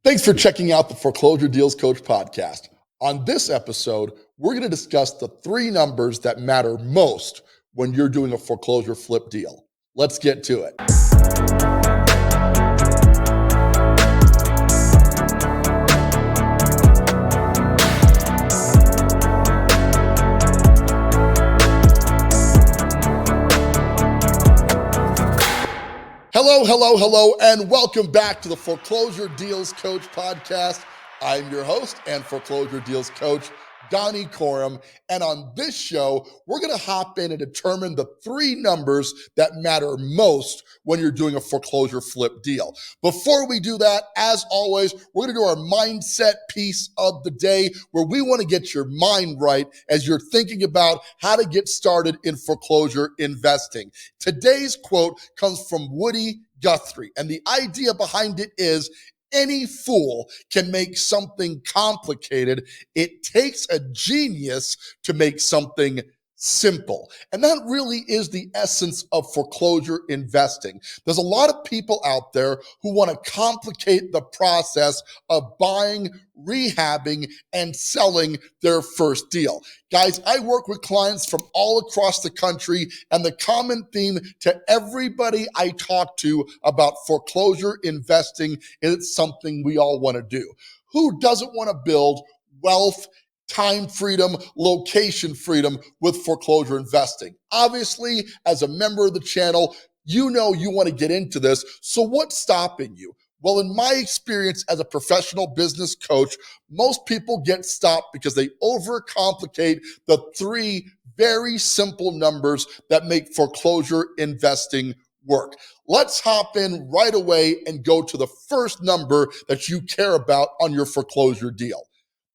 Thanks for checking out the Foreclosure Deals Coach podcast. On this episode, we're going to discuss the three numbers that matter most when you're doing a foreclosure flip deal. Let's get to it. Hello, and welcome back to the Foreclosure Deals Coach podcast. I'm your host and Foreclosure Deals Coach, Donny. And on this show, we're going to hop in and determine the three numbers that matter most when you're doing a foreclosure flip deal. Before we do that, as always, we're going to do our mindset piece of the day where we want to get your mind right as you're thinking about how to get started in foreclosure investing. Today's quote comes from Woody Guthrie, and the idea behind it is any fool can make something complicated. It takes a genius to make something simple. And that really is the essence of foreclosure investing. There's a lot of people out there who want to complicate the process of buying, rehabbing, and selling their first deal. Guys, I work with clients from all across the country, and the common theme to everybody I talk to about foreclosure investing is it's something we all want to do. Who doesn't want to build wealth, time freedom, location freedom with foreclosure investing? Obviously, as a member of the channel, you know you want to get into this. So what's stopping you? Well, in my experience as a professional business coach, most people get stopped because they overcomplicate the three very simple numbers that make foreclosure investing work. Let's hop in right away and go to the first number that you care about on your foreclosure deal.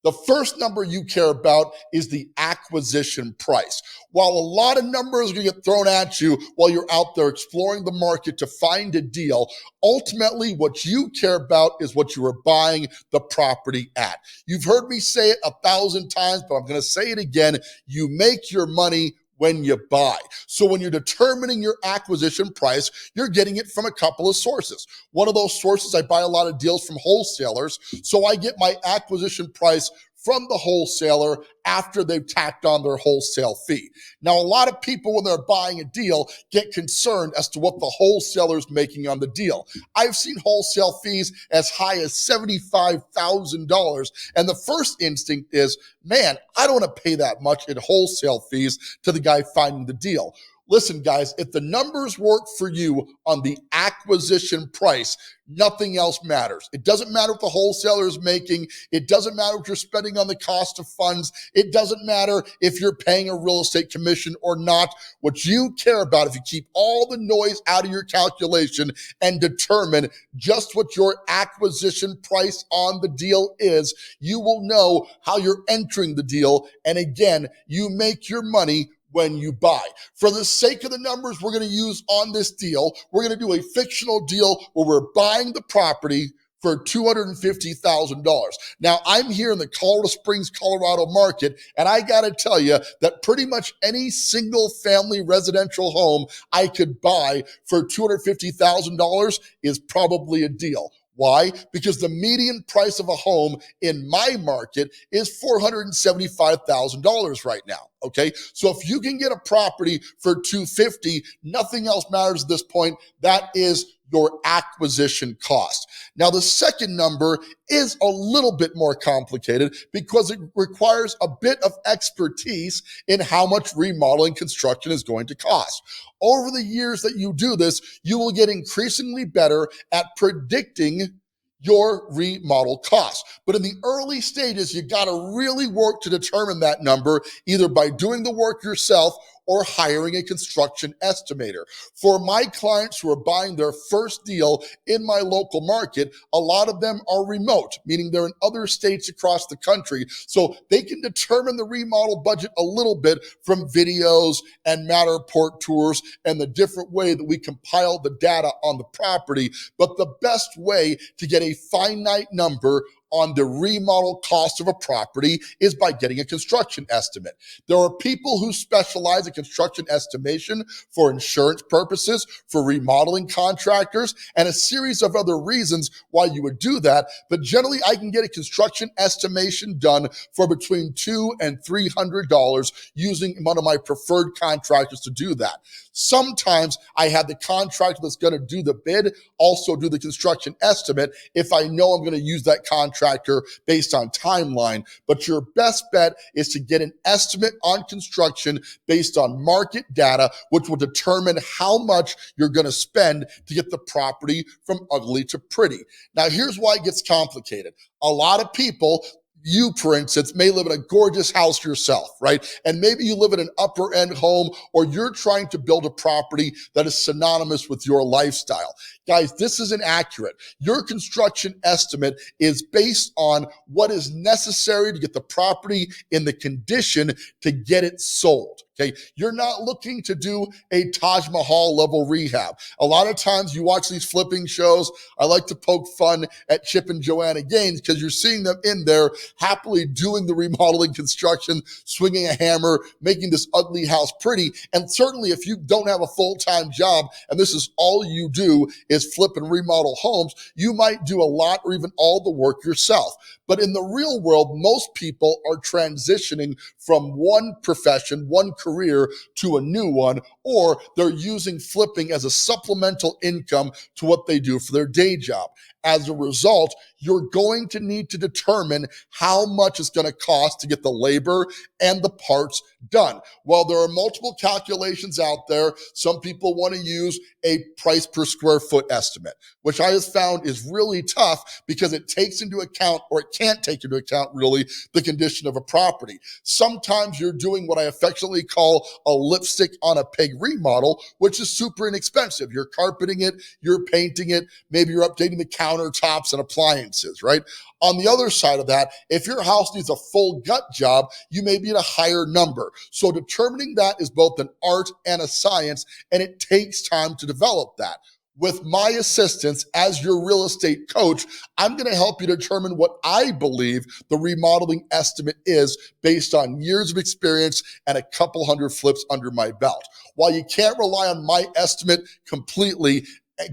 The first number you care about is the acquisition price. While a lot of numbers are going to get thrown at you while you're out there exploring the market to find a deal, ultimately what you care about is what you are buying the property at. You've heard me say it 1,000 times, but I'm going to say it again. You make your money when you buy. So when you're determining your acquisition price, you're getting it from a couple of sources. One of those sources, I buy a lot of deals from wholesalers, so I get my acquisition price from the wholesaler after they've tacked on their wholesale fee. Now, a lot of people, when they're buying a deal, get concerned as to what the wholesaler's making on the deal. I've seen wholesale fees as high as $75,000. And the first instinct is, man, I don't want to pay that much in wholesale fees to the guy finding the deal. Listen, guys, if the numbers work for you on the acquisition price, nothing else matters. It doesn't matter what the wholesaler is making. It doesn't matter what you're spending on the cost of funds. It doesn't matter if you're paying a real estate commission or not. What you care about, if you keep all the noise out of your calculation and determine just what your acquisition price on the deal is, you will know how you're entering the deal. And again, you make your money when you buy. For the sake of the numbers we're going to use on this deal, we're going to do a fictional deal where we're buying the property for $250,000. Now, I'm here in the Colorado Springs, Colorado market, and I got to tell you that pretty much any single family residential home I could buy for $250,000 is probably a deal. Why? Because the median price of a home in my market is $475,000 right now. Okay. So if you can get a property for $250,000, nothing else matters at this point. That is your acquisition cost. Now, the second number is a little bit more complicated because it requires a bit of expertise in how much remodeling construction is going to cost. Over the years that you do this, you will get increasingly better at predicting your remodel costs. But in the early stages, you got to really work to determine that number, either by doing the work yourself or hiring a construction estimator. For my clients who are buying their first deal in my local market, a lot of them are remote, meaning they're in other states across the country. So they can determine the remodel budget a little bit from videos and Matterport tours and the different way that we compile the data on the property. But the best way to get a finite number on the remodel cost of a property is by getting a construction estimate. There are people who specialize in construction estimation for insurance purposes, for remodeling contractors, and a series of other reasons why you would do that. But generally, I can get a construction estimation done for between $200 and $300 using one of my preferred contractors to do that. Sometimes I have the contractor that's going to do the bid also do the construction estimate if I know I'm going to use that contractor based on timeline. But your best bet is to get an estimate on construction based on market data, which will determine how much you're going to spend to get the property from ugly to pretty. Now, here's why it gets complicated. A lot of people, you, for instance, may live in a gorgeous house yourself, right? And maybe you live in an upper end home, or you're trying to build a property that is synonymous with your lifestyle. Guys, this is inaccurate. Your construction estimate is based on what is necessary to get the property in the condition to get it sold. Okay, you're not looking to do a Taj Mahal level rehab. A lot of times you watch these flipping shows. I like to poke fun at Chip and Joanna Gaines because you're seeing them in there happily doing the remodeling construction, swinging a hammer, making this ugly house pretty. And certainly if you don't have a full-time job and this is all you do is flip and remodel homes, you might do a lot or even all the work yourself. But in the real world, most people are transitioning from one profession, one career to a new one, or they're using flipping as a supplemental income to what they do for their day job. As a result, you're going to need to determine how much it's going to cost to get the labor and the parts done. While there are multiple calculations out there, some people want to use a price per square foot estimate, which I have found is really tough because it takes into account, or it can't take into account really, the condition of a property. Sometimes you're doing what I affectionately call a lipstick on a pig remodel, which is super inexpensive. You're carpeting it, you're painting it, maybe you're updating the countertops and appliances, right? On the other side of that, if your house needs a full gut job, you may be at a higher number. So determining that is both an art and a science, and it takes time to develop that. With my assistance as your real estate coach, I'm going to help you determine what I believe the remodeling estimate is based on years of experience and a couple hundred flips under my belt. While you can't rely on my estimate completely,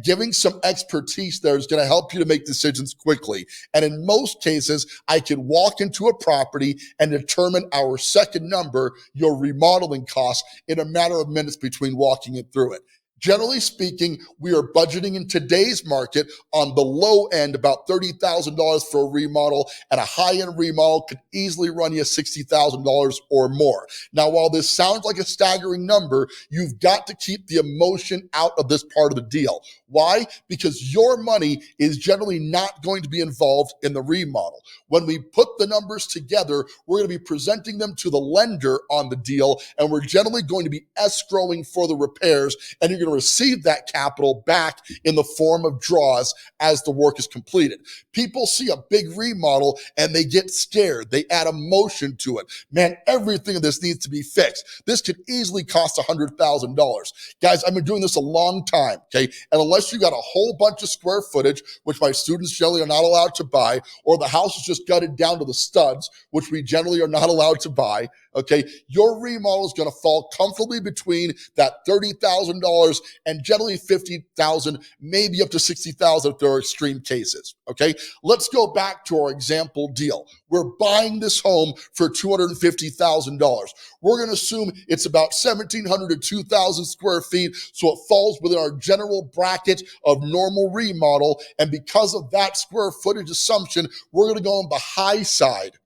giving some expertise there is going to help you to make decisions quickly. And in most cases, I can walk into a property and determine our second number, your remodeling cost, in a matter of minutes between walking it through it. Generally speaking, we are budgeting in today's market on the low end about $30,000 for a remodel, and a high-end remodel could easily run you $60,000 or more. Now, while this sounds like a staggering number, you've got to keep the emotion out of this part of the deal. Why? Because your money is generally not going to be involved in the remodel. When we put the numbers together, we're going to be presenting them to the lender on the deal, and we're generally going to be escrowing for the repairs, and you're going to receive that capital back in the form of draws as the work is completed. People see a big remodel and they get scared. They add emotion to it. Man, everything of this needs to be fixed. This could easily cost $100,000. Guys, I've been doing this a long time, okay? And unless you got a whole bunch of square footage, which my students generally are not allowed to buy, or the house is just gutted down to the studs, which we generally are not allowed to buy, okay, your remodel is going to fall comfortably between that $30,000 and generally $50,000, maybe up to $60,000 if there are extreme cases, okay? Let's go back to our example deal. We're buying this home for $250,000. We're going to assume it's about 1,700 to 2,000 square feet, so it falls within our general bracket of normal remodel, and because of that square footage assumption, we're going to go on the high side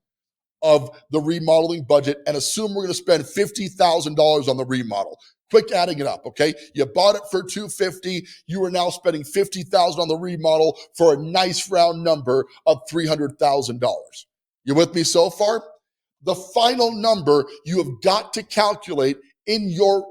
of the remodeling budget and assume we're going to spend $50,000 on the remodel. Quick adding it up, okay? You bought it for $250,000. You are now spending $50,000 on the remodel for a nice round number of $300,000. You with me so far? The final number you have got to calculate in your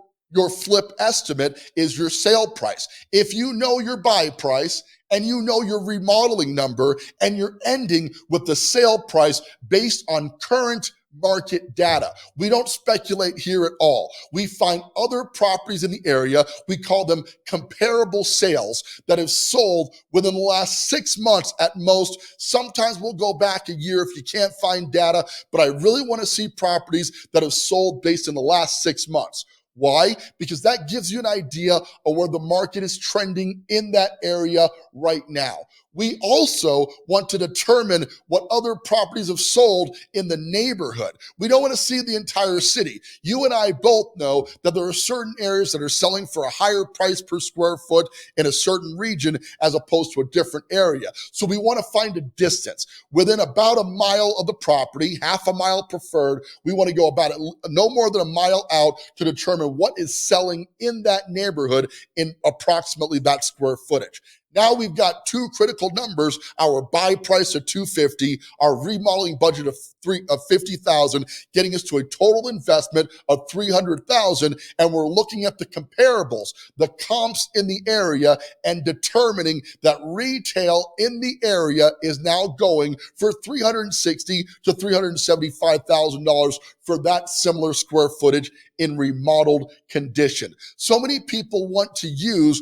flip estimate is your sale price. If you know your buy price and you know your remodeling number and you're ending with the sale price based on current market data. We don't speculate here at all. We find other properties in the area. We call them comparable sales that have sold within the last 6 months at most. Sometimes we'll go back a year if you can't find data, but I really want to see properties that have sold based in the last 6 months. Why? Because that gives you an idea of where the market is trending in that area right now. We also want to determine what other properties have sold in the neighborhood. We don't want to see the entire city. You and I both know that there are certain areas that are selling for a higher price per square foot in a certain region as opposed to a different area. So we want to find a distance within about a mile of the property, half a mile preferred. We want to go about no more than a mile out to determine what is selling in that neighborhood in approximately that square footage. Now we've got two critical numbers: our buy price of $250, our remodeling budget of $50,000, getting us to a total investment of $300,000, and we're looking at the comparables, the comps in the area, and determining that retail in the area is now going for $360,000 to $375,000 for that similar square footage in remodeled condition. So many people want to use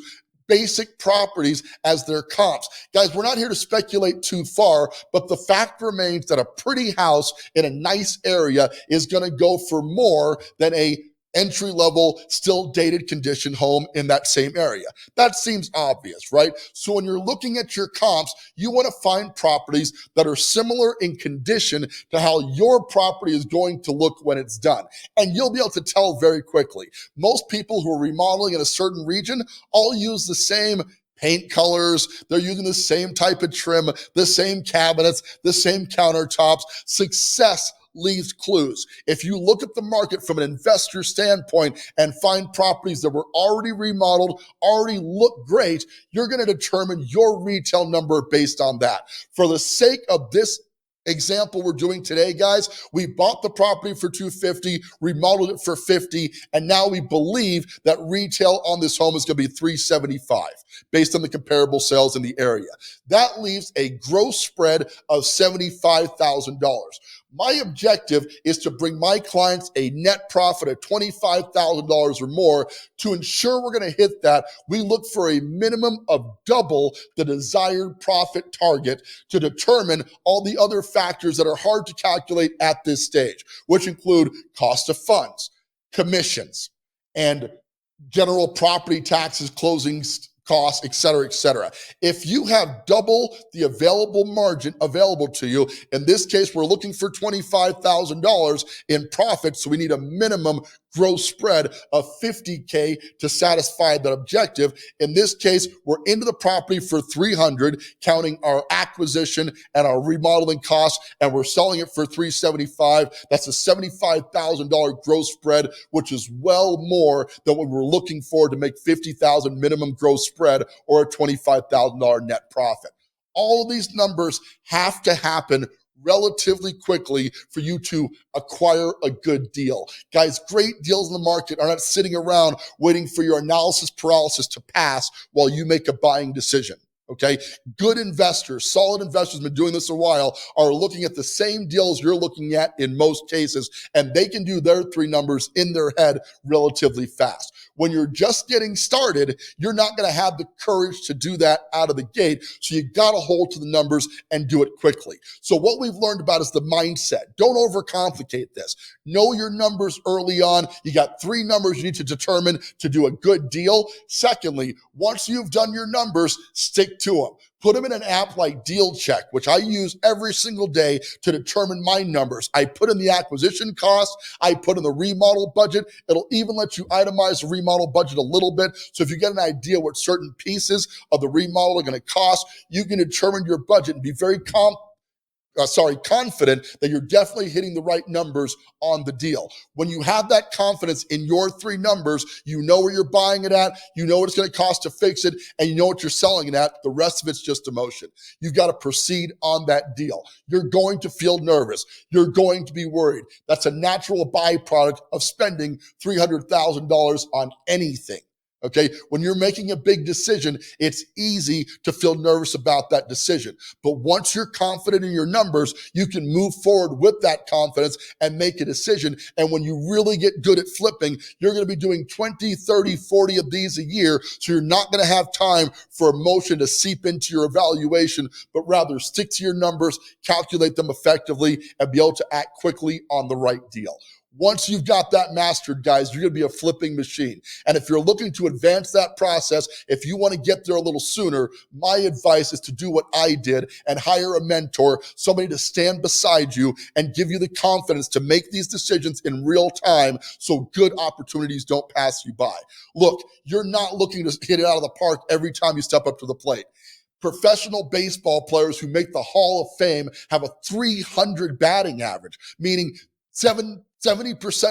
basic properties as their comps. Guys, we're not here to speculate too far, but the fact remains that a pretty house in a nice area is going to go for more than a entry-level, still dated condition home in that same area. That seems obvious, right? So when you're looking at your comps, you want to find properties that are similar in condition to how your property is going to look when it's done. And you'll be able to tell very quickly. Most people who are remodeling in a certain region all use the same paint colors. They're using the same type of trim, the same cabinets, the same countertops. Success leaves clues. If you look at the market from an investor standpoint and find properties that were already remodeled, already look great, you're going to determine your retail number based on that. For the sake of this example we're doing today, guys, we bought the property for $250, remodeled it for $50, and now we believe that retail on this home is going to be $375 based on the comparable sales in the area. That leaves a gross spread of $75,000. My objective is to bring my clients a net profit of $25,000 or more. To ensure we're going to hit that, we look for a minimum of double the desired profit target to determine all the other factors that are hard to calculate at this stage, which include cost of funds, commissions, and general property taxes, closing costs, et cetera, et cetera. If you have double the available margin available to you, in this case, we're looking for $25,000 in profit, so we need a minimum gross spread of $50K to satisfy that objective. In this case, we're into the property for $300, counting our acquisition and our remodeling costs, and we're selling it for $375. That's a $75,000 gross spread, which is well more than what we're looking for to make $50,000 minimum gross spread or a $25,000 net profit. All of these numbers have to happen relatively quickly for you to acquire a good deal. Guys, great deals in the market are not sitting around waiting for your analysis paralysis to pass while you make a buying decision. Okay, good investors, solid investors have been doing this a while, are looking at the same deals you're looking at in most cases, and they can do their three numbers in their head relatively fast. When you're just getting started, you're not going to have the courage to do that out of the gate, so you got to hold to the numbers and do it quickly. So what we've learned about is the mindset. Don't overcomplicate this. Know your numbers early on. You got three numbers you need to determine to do a good deal. Secondly, once you've done your numbers, stick to them. Put them in an app like Deal Check, which I use every single day to determine my numbers. I put in the acquisition cost. I put in the remodel budget. It'll even let you itemize the remodel budget a little bit. So if you get an idea what certain pieces of the remodel are going to cost, you can determine your budget and be very confident that you're definitely hitting the right numbers on the deal. When you have that confidence in your three numbers, you know where you're buying it at, you know what it's going to cost to fix it, and you know what you're selling it at. The rest of it's just emotion. You've got to proceed on that deal. You're going to feel nervous. You're going to be worried. That's a natural byproduct of spending $300,000 on anything. Okay, when you're making a big decision, it's easy to feel nervous about that decision. But once you're confident in your numbers, you can move forward with that confidence and make a decision. And when you really get good at flipping, you're going to be doing 20, 30, 40 of these a year. So you're not going to have time for emotion to seep into your evaluation, but rather stick to your numbers, calculate them effectively, and be able to act quickly on the right deal. Once you've got that mastered, guys, you're going to be a flipping machine. And if you're looking to advance that process, if you want to get there a little sooner, my advice is to do what I did and hire a mentor, somebody to stand beside you and give you the confidence to make these decisions in real time so good opportunities don't pass you by. Look, you're not looking to hit it out of the park every time you step up to the plate. Professional baseball players who make the Hall of Fame have a 300 batting average, meaning 70%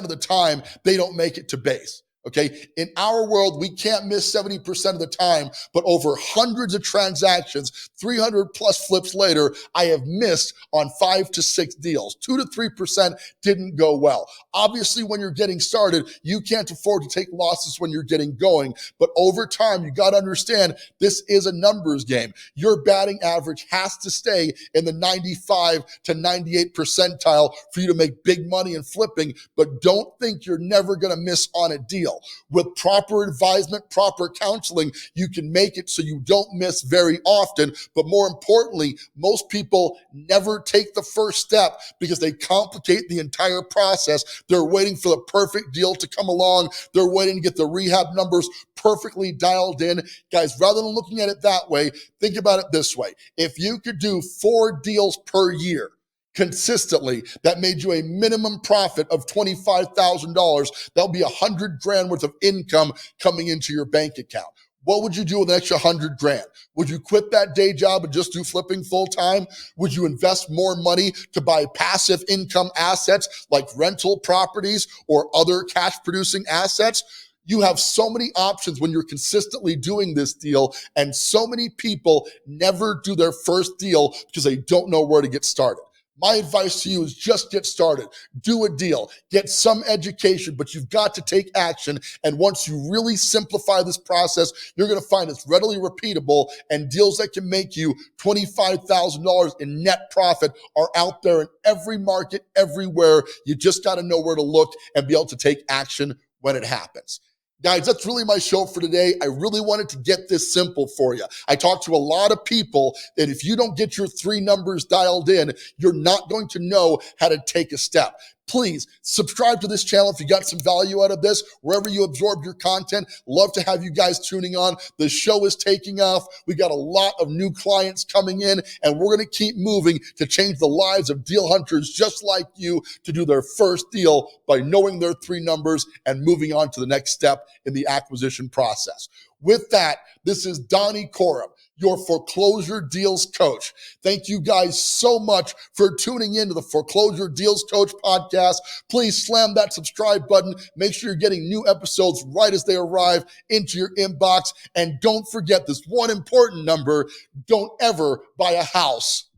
of the time, they don't make it to base. Okay, in our world, we can't miss 70% of the time, but over hundreds of transactions, 300 plus flips later, I have missed on 5 to 6 deals. 2 to 3% didn't go well. Obviously, when you're getting started, you can't afford to take losses when you're getting going, but over time, you got to understand this is a numbers game. Your batting average has to stay in the 95 to 98 percentile for you to make big money in flipping, but don't think you're never going to miss on a deal. With proper advisement, proper counseling, you can make it so you don't miss very often. But more importantly, most people never take the first step because they complicate the entire process. They're waiting for the perfect deal to come along. They're waiting to get the rehab numbers perfectly dialed in. Guys, rather than looking at it that way, think about it this way. If you could do 4 deals per year, consistently, that made you a minimum profit of $25,000. That'll be $100,000 worth of income coming into your bank account. What would you do with an extra $100,000? Would you quit that day job and just do flipping full time? Would you invest more money to buy passive income assets like rental properties or other cash producing assets? You have so many options when you're consistently doing this deal, and so many people never do their first deal because they don't know where to get started. My advice to you is just get started. Do a deal. Get some education, but you've got to take action. And once you really simplify this process, you're going to find it's readily repeatable, and deals that can make you $25,000 in net profit are out there in every market, everywhere. You just got to know where to look and be able to take action when it happens. Guys, that's really my show for today. I really wanted to get this simple for you. I talked to a lot of people that if you don't get your 3 numbers dialed in, you're not going to know how to take a step. Please subscribe to this channel if you got some value out of this, wherever you absorb your content. Love to have you guys tuning on. The show is taking off. We got a lot of new clients coming in, and we're going to keep moving to change the lives of deal hunters just like you to do their first deal by knowing their 3 numbers and moving on to the next step in the acquisition process. With that, this is Donny Coram, your foreclosure deals coach. Thank you guys so much for tuning in to the Foreclosure Deals Coach podcast. Please slam that subscribe button. Make sure you're getting new episodes right as they arrive into your inbox. And don't forget this one important number: don't ever buy a house,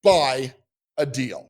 buy a deal.